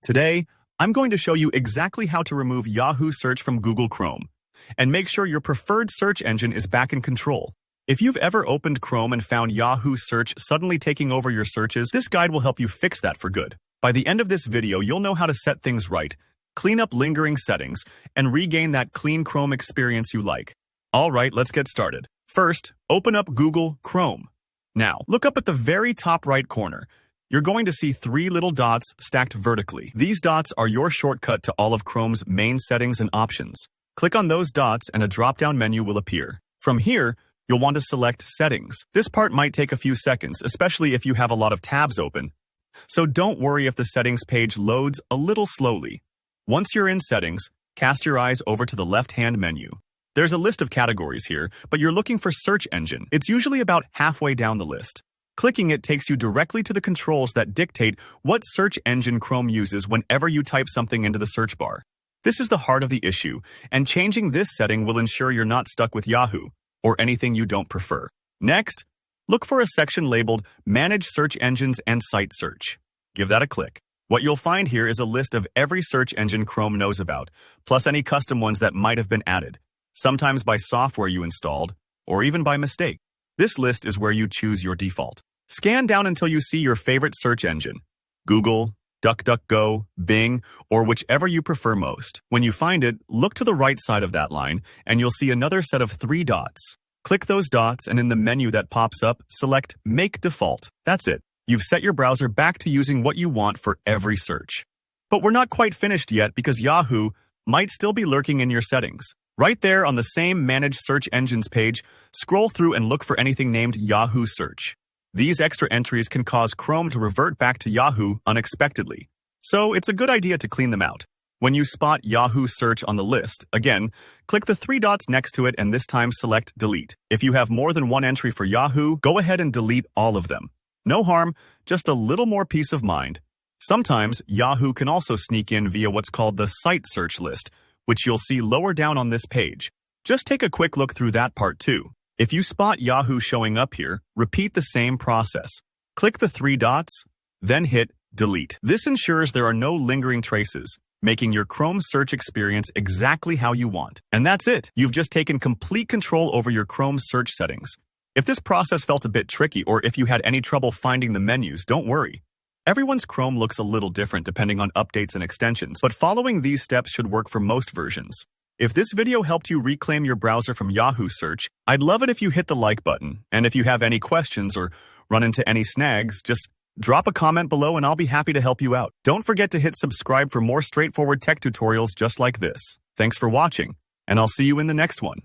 Today, I'm going to show you exactly how to remove Yahoo search from Google Chrome and make sure your preferred search engine is back in control. If you've ever opened Chrome and found Yahoo search suddenly taking over your searches, this guide will help you fix that for good. By the end of this video, you'll know how to set things right, clean up lingering settings, and regain that clean Chrome experience you like. All right, let's get started. First, open up Google Chrome. Now, look up at the very top right corner. You're going to see three little dots stacked vertically. These dots are your shortcut to all of Chrome's main settings and options. Click on those dots and a drop-down menu will appear. From here, you'll want to select Settings. This part might take a few seconds, especially if you have a lot of tabs open. So don't worry if the settings page loads a little slowly. Once you're in Settings, cast your eyes over to the left-hand menu. There's a list of categories here, but you're looking for Search Engine. It's usually about halfway down the list. Clicking it takes you directly to the controls that dictate what search engine Chrome uses whenever you type something into the search bar. This is the heart of the issue, and changing this setting will ensure you're not stuck with Yahoo or anything you don't prefer. Next, look for a section labeled Manage Search Engines and Site Search. Give that a click. What you'll find here is a list of every search engine Chrome knows about, plus any custom ones that might have been added, sometimes by software you installed, or even by mistake. This list is where you choose your default. Scan down until you see your favorite search engine, Google, DuckDuckGo, Bing, or whichever you prefer most. When you find it, look to the right side of that line, and you'll see another set of three dots. Click those dots, and in the menu that pops up, select Make Default. That's it. You've set your browser back to using what you want for every search. But we're not quite finished yet because Yahoo might still be lurking in your settings. Right there on the same Manage Search Engines page, scroll through and look for anything named Yahoo Search. These extra entries can cause Chrome to revert back to Yahoo unexpectedly, so it's a good idea to clean them out. When you spot Yahoo Search on the list, again, click the three dots next to it and this time select Delete. If you have more than one entry for Yahoo, go ahead and delete all of them. No harm, just a little more peace of mind. Sometimes Yahoo can also sneak in via what's called the Site Search list, which you'll see lower down on this page. Just take a quick look through that part too. If you spot Yahoo showing up here, repeat the same process. Click the three dots, then hit Delete. This ensures there are no lingering traces, making your Chrome search experience exactly how you want. And that's it. You've just taken complete control over your Chrome search settings. If this process felt a bit tricky or if you had any trouble finding the menus, don't worry. Everyone's Chrome looks a little different depending on updates and extensions, but following these steps should work for most versions. If this video helped you reclaim your browser from Yahoo search, I'd love it if you hit the like button. And if you have any questions or run into any snags, just drop a comment below and I'll be happy to help you out. Don't forget to hit subscribe for more straightforward tech tutorials just like this. Thanks for watching, and I'll see you in the next one.